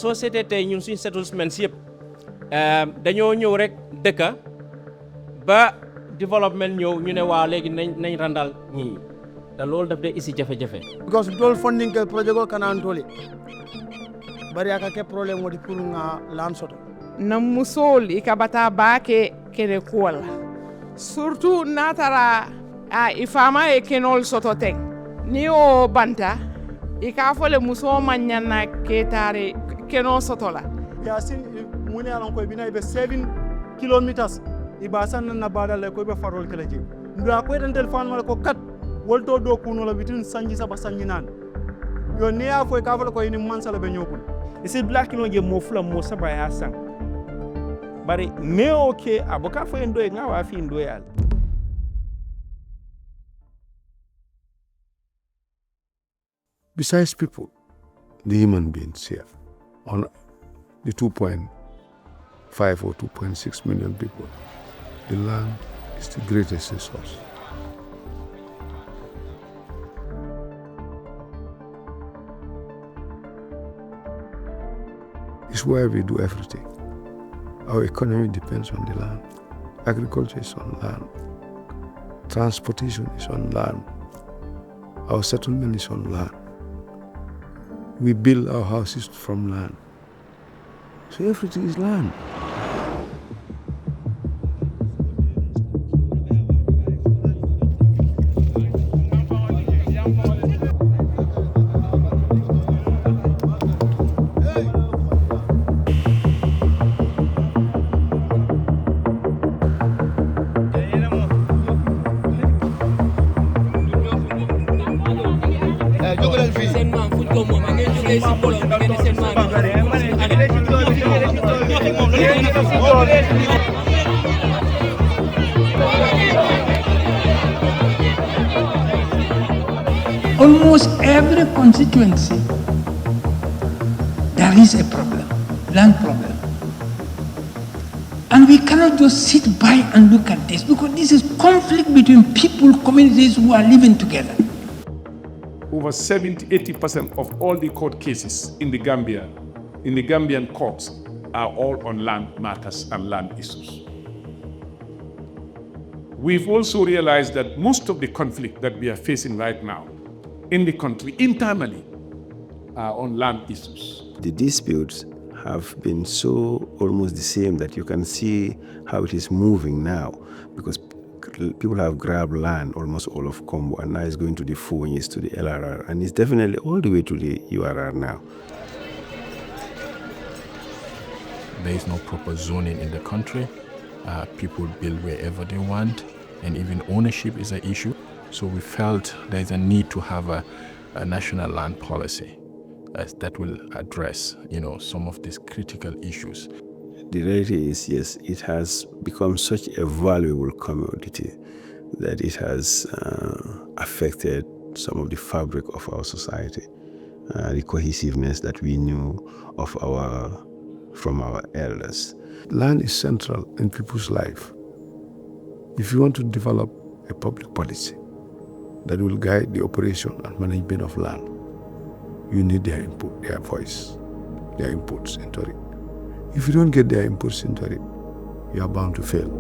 soo seetee tey ñun suñ settlements yëpp dañoo ñëw rek dëkka ba développement ñëw ñu ne waa léegi nañ randal ñii te loolu daf dee isi jafe-jafe. because tool funding ke project ko kanan tole bari aka ke problème wodi pour nga lan soto na musol ikabata baake kene kuwala surtout natara ifama e kenol soto tek ni o banta ika fole muso manyana ketare keno soto la yasin mune alon koy bina be 7 kilometers ibasan na badal ko be farol kala je nda ko den telefon mala ko kat wolto do kuno la bitin sanji saba sanji nan yo ne ya fo ka fole ko ni mansala be nyokul isi black no je mo fula mo saba ya san bari ne oke aboka fo endo nga wa fi ndo yal. Besides people, the human beings here, on the 2.5 or 2.6 million people, the land is the greatest resource. It's where we do everything. Our economy depends on the land. Agriculture is on land. Transportation is on land. Our settlement is on land. We build our houses from land. So everything is land. Almost every constituency, there is a problem, land problem. And we cannot just sit by and look at this, because this is conflict between people, communities who are living together. Over 70-80% of all the court cases in the Gambia, in the Gambian courts, are all on land matters and land issues. We've also realized that most of the conflict that we are facing right now in the country internally are on land issues. The disputes have been so almost the same that you can see how it is moving now, because people have grabbed land, almost all of Combo, and now it's going to the Funyis, to the LRR, and it's definitely all the way to the URR now. There is no proper zoning in the country. People build wherever they want, and even ownership is an issue. So we felt there is a need to have a national land policy that will address, some of these critical issues. The reality is, yes, it has become such a valuable commodity that it has affected some of the fabric of our society, the cohesiveness that we knew from our elders. Land is central in people's life. If you want to develop a public policy that will guide the operation and management of land, you need their input, their voice, their inputs into it. If you don't get their inputs into it, you are bound to fail.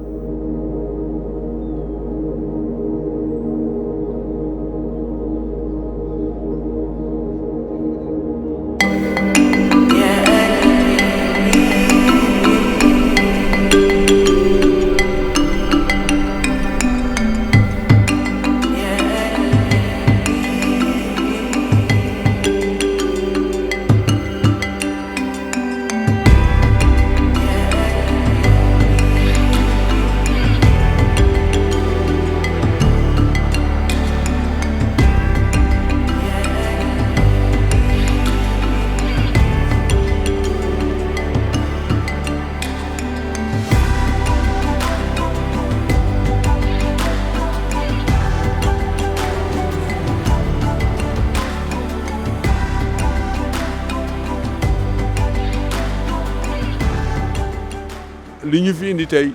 li ñu fi indi tey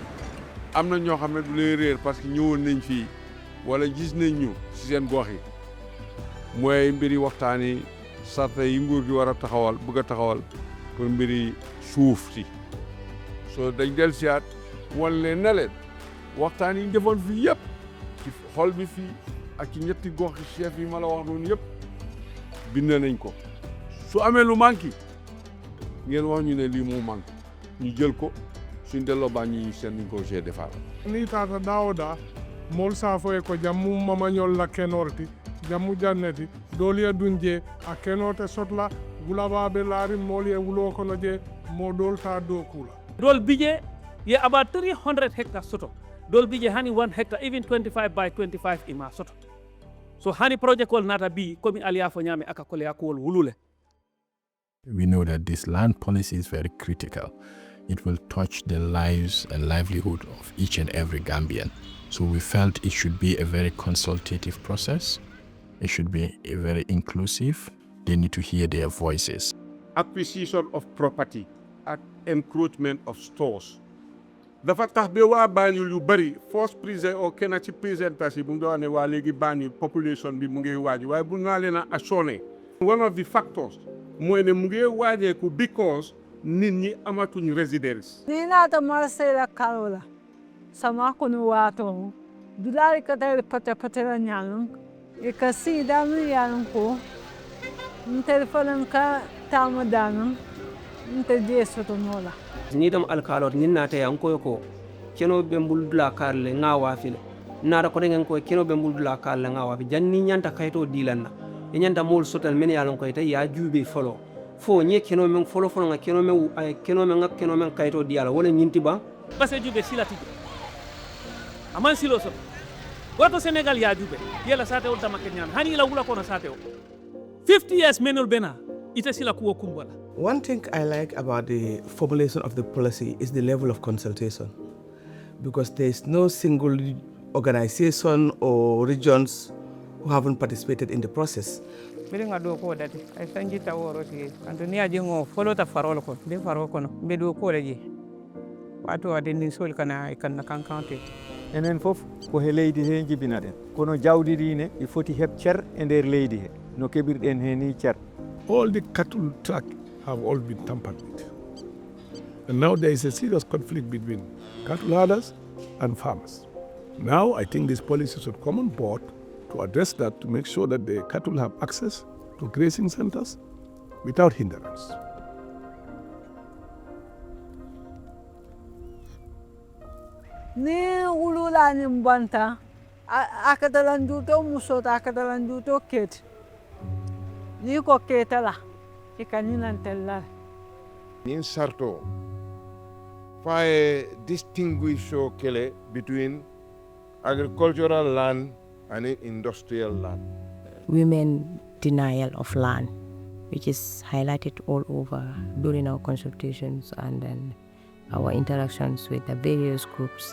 am na ñoo xam ne du leen réer parce que ñëwoon nañ fii wala gis nañ ñu ci seen gox yi mooy mbiri waxtaan yi sarta yi nguur gi war a taxawal bëgg a taxawal pour mbiri suuf si so dañ del siyaat wan leen na leen waxtaan yi defoon fii yëpp ci xol bi fii ak ci ñetti gox chef yi ma la wax noonu yëpp bind nañ ko su amee lu manqué ngeen wax ñu ne lii moo manqué ñu jël ko suñ delloo baa ñu seen niñ ko gee defar ni tata dawoda mol safo e ko jammu mamañol la kenorti jammu janneti doliya dunje a kenote sotla gulabaɓe laari mol ye wulo kono je mo dolta dow kula dol bije ye about 300 hectares soto dol bije hani 1 hectare even 25 by 25 ima soto so hani project kol nata bi komi aliya fo nyame aka kole yakol wulule. We know that this land policy is very critical. It will touch the lives and livelihood of each and every Gambian. So we felt it should be a very consultative process. It should be a very inclusive. They need to hear their voices. Acquisition of property at encroachment of stores. dafa tax ba waa Banjul yu bëri force prison o kenn ci présentation bu nga wax ne waa léegi Banjul population bi mu ngi waaj waaye bu naa leen a assurer one of the factors mooy ne mu ngi waajeeku because nit ñi amatuñ résidence. Ni nata marasela karola sama kunu wato dulari kadari pate la nyalung e kasi damu yalung ko telefon ka tamu danung nte jeso to nola ni dam alkalor nin nata yan ko keno be mbuldula karle ngawa file nara ko ngen ko keno be mbuldula karle ngawa fi janni nyanta kayto dilanna e nyanta mol sotal men yalon ko tay ya jube folo fo nye keno men folo nga keno men kayto diala wala nyinti ba parce jube silati aman silo so wato Senegal ya jube yela sate wol tamake nyam hani la wula ko na sate o 50 years menol bena ita sila kuwo kumbala. One thing I like about the formulation of the policy is the level of consultation, because there is no single organization or regions who haven't participated in the process. Bilinga do ko dati ay sanji taworo ti andunia jingo folo ta farol ko be faro ko no be do ko leji wato adeni sol kana kan kankante enen fof ko he leydi he jibinaden kono jawdi dine il faut heb cer e der leydi he no kebirden he ni cer. All the cattle track have all been tampered with. And now there is a serious conflict between cattle herders and farmers. Now I think this policy should come on board to address that, to make sure that the cattle have access to grazing centers without hindrance. Ni ulula ni mbanta akadalanduto musota akadalanduto ket ni ko ketala ikaninan tella in sarto fae distinguish kele between agricultural land and industrial land. Women denial of land, which is highlighted all over during our consultations and then our interactions with the various groups,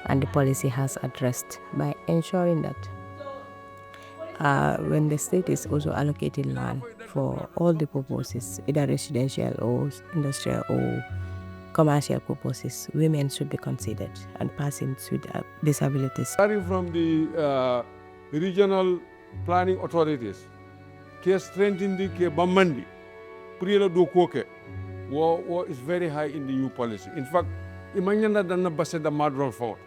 and the policy has addressed by ensuring that when the state is also allocating land for all the purposes, either residential or industrial or commercial purposes, women should be considered and persons with disabilities. Starting from the regional planning authorities, ke strengthening ke bamandi, priela do koke, is very high in the new policy. In fact, imagine that the base the madron fort.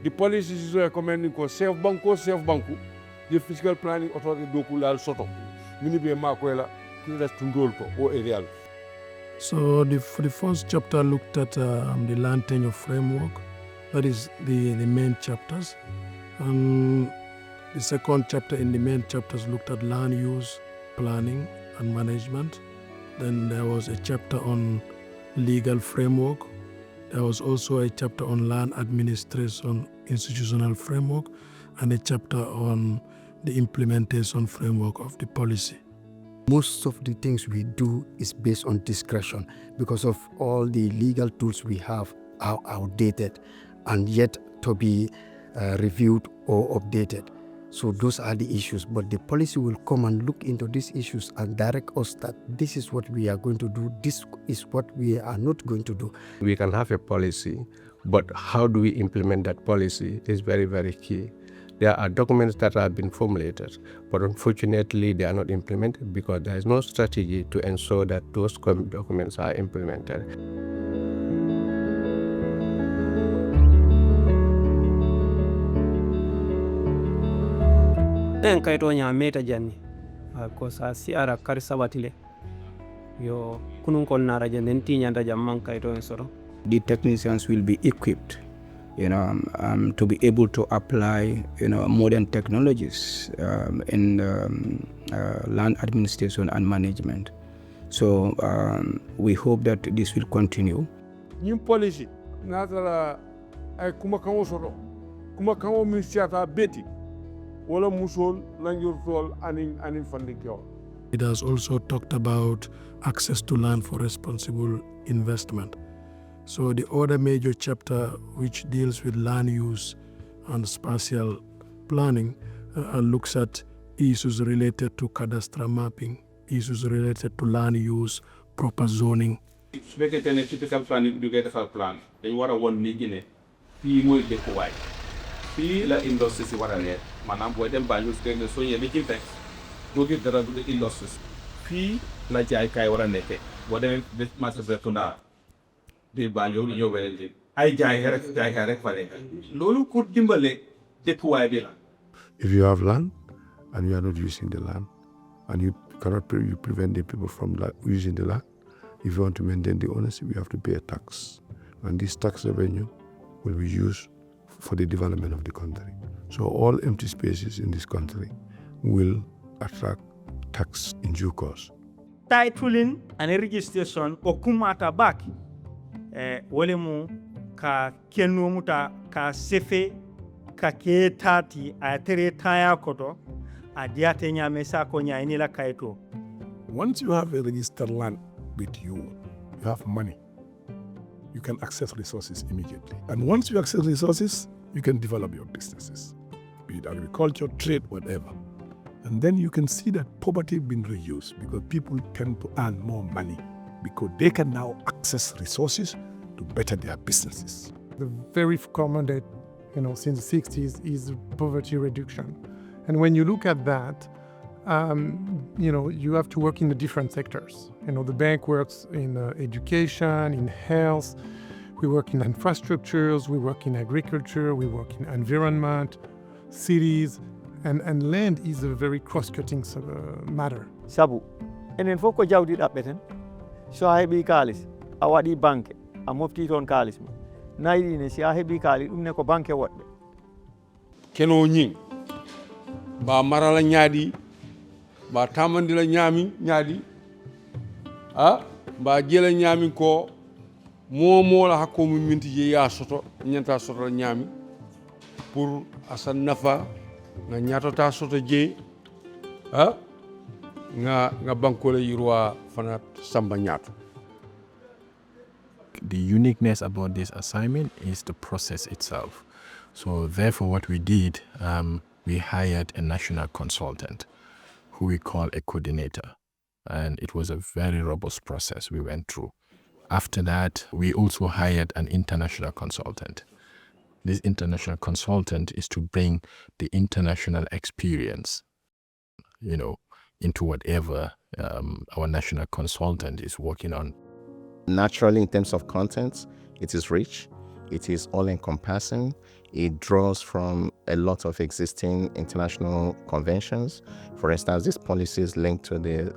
The policy is recommending ko self banku, the fiscal planning authority do kulal soto. Mini be makwela, kila tundol ko o area. So for the first chapter looked at the land tenure framework. That is the main chapters. And the second chapter in the main chapters looked at land use, planning and management. Then there was a chapter on legal framework. There was also a chapter on land administration institutional framework and a chapter on the implementation framework of the policy. Most of the things we do is based on discretion because of all the legal tools we have are outdated and yet to be reviewed or updated. So those are the issues, but the policy will come and look into these issues and direct us that this is what we are going to do, this is what we are not going to do. We can have a policy, but how do we implement that policy is very, very key. There are documents that have been formulated, but unfortunately they are not implemented because there is no strategy to ensure that those documents are implemented. Den kayto nya meta janni ko sa siara kar sabatile yo kunun kon nara jan den tinyanda jam man kayto en soro. The technicians will be equipped, to be able to apply, modern technologies in land administration and management. So we hope that this will continue. New policy, natala ay kuma kanwo soro, kuma kanwo ministry beti, wala musol lanjur tol anin funding kyo. It has also talked about access to land for responsible investment. So the other major chapter, which deals with land use and spatial planning, looks at issues related to cadastral mapping, issues related to land use, proper zoning. su fekkee ne typical plan yi du koy defal plan dañ war a won nit ñi ne fii mooy dëkkuwaay fii la industrie si war a nekk maanaam booy dem Banjul su fekkee ne soo ñëwee ba ci teg doo gis dara du industrie fii la jaaykaay war a nekkee boo demee ba marché Serekunda di Banjul ñëw beneen ji ay jaaykaay rek fa nekk loolu pour dimbale dëkkuwaay bi la. If you have land and you are not using the land and you cannot prevent the people from using the land, if you want to maintain the ownership, you have to pay a tax. And this tax revenue will be used for the development of the country. So all empty spaces in this country will attract tax in due course. Titling and registration ko kumata baki wale mu ka kenu muta ka sefe ka ke tati a tere taya koto a diate nyame sa ko nya inila kaito. Once you have a registered land with you, you have money. You can access resources immediately. And once you access resources, you can develop your businesses, be it agriculture, trade, whatever. And then you can see that poverty been reduced because people tend to earn more money because they can now access resources to better their businesses. The very common that, since the 60s is poverty reduction. And when you look at that, you have to work in the different sectors. The bank works in education, in health, we work in infrastructures, we work in agriculture, we work in environment, cities, and land is a very cross-cutting matter. Sabu, enen foko jawdi dabbeten so a heɓi kalis a waɗi banque a mofti toon kalis ma nayiɗine si a heɓi kalis ɗum ne ko banque woɗɓe keno ñing ba marala ñaadi ba tamandila ñaami ñaadi ba jela ñaami ko momola hakko mum minti je ya soto ñanta soto ñaami pour asa nafa nga ñatota soto je nga bankole yirwa fanat samba ñaatu. The uniqueness about this assignment is the process itself. So therefore what we did, we hired a national consultant who we call a coordinator. And it was a very robust process we went through. After that, we also hired an international consultant. This international consultant is to bring the international experience, into whatever our national consultant is working on. Naturally, in terms of content, it is rich, it is all-encompassing, it draws from a lot of existing international conventions. For instance, this policy is linked to the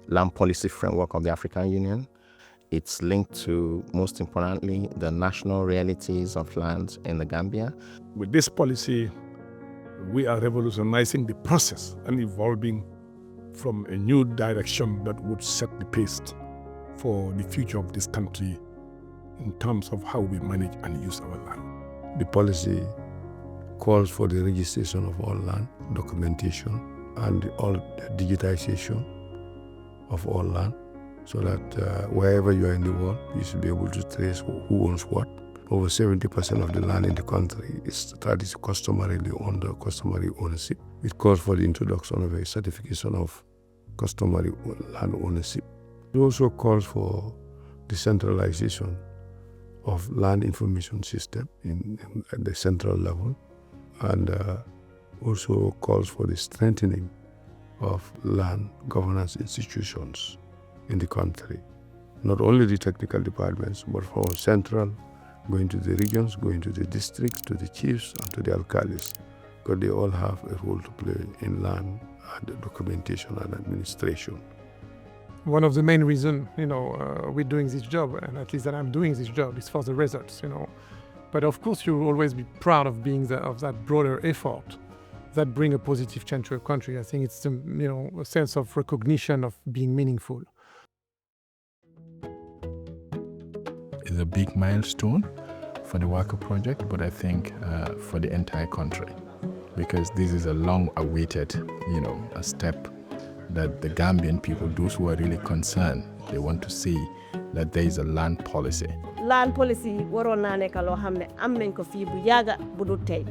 land policy framework of the African Union. It's linked to, most importantly, the national realities of land in the Gambia. With this policy, we are revolutionizing the process and evolving from a new direction that would set the pace for the future of this country in terms of how we manage and use our land. The policy calls for the registration of all land, documentation, and all digitization of all land, so that wherever you are in the world, you should be able to trace who owns what. Over 70% of the land in the country is customarily under customary ownership. It calls for the introduction of a certification of customary land ownership. It also calls for decentralization of land information system at the central level, and also calls for the strengthening of land governance institutions in the country. Not only the technical departments, but from central, going to the regions, going to the districts, to the chiefs, and to the alcaldes, because they all have a role to play in land and documentation and administration. One of the main reasons, we're doing this job, and at least that I'm doing this job, is for the results, But of course, you'll always be proud of being of that broader effort that bring a positive change to a country. I think it's a sense of recognition of being meaningful. It's a big milestone for the WACA project, but I think for the entire country, because this is a long-awaited, a step that the Gambian people, those who are really concerned, they want to see that there is a land policy. Land policy waroon naa nekk loo xam ne am nañ ko fii bu yàgga bu dul tey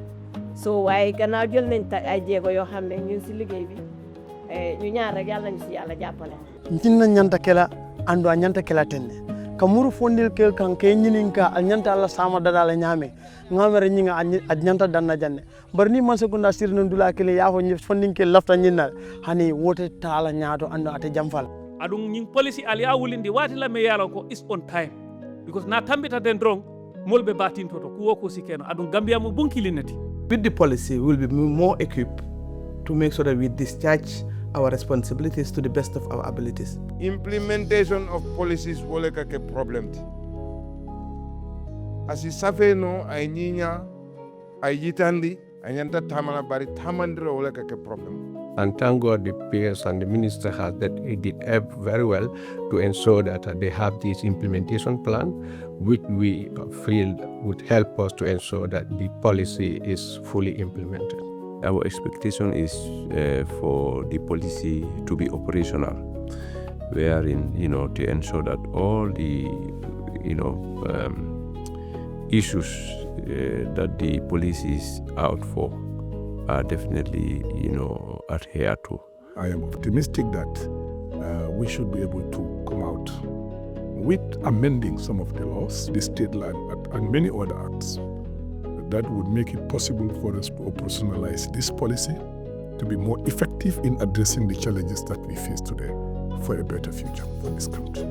so waaye gannaaw jël nañ ay jéego yoo xam ne ñun si liggéey bi ñu ñaan rek yàlla nañu si yàlla jàppale. Ntinna ñanta kela ando a ñanta kela tenne kamuru fondil kel kan ke ñininka al ñanta alla sama dadala ñame ngamere ñinga a ñanta danna janne bar ni man sekunda sirna ndula kele yaafo ñi fondin kel lafta ñinnal hani wote taala ñaato ando ate jamfal adun ñing policy ali a wulindi wati la me yalo ko is on time because na tambita den drong molbe batinto to ku woko sikeno adun Gambia mo bunkilinati. With the policy, we will be more equipped to make sure that we discharge our responsibilities to the best of our abilities. Implementation of policies wole kake problem. Asi safe no ay niña ay yitandi ay nyanta tamana bari tamandira wole kake problem. And thank God the PS and the minister has that he did very well to ensure that they have this implementation plan, which we feel would help us to ensure that the policy is fully implemented. Our expectation is for the policy to be operational, wherein, to ensure that all the, issues that the policy is out for are definitely, adhered to. I am optimistic that we should be able to come out with amending some of the laws, the state land and many other acts that would make it possible for us to operationalize this policy to be more effective in addressing the challenges that we face today for a better future for this country.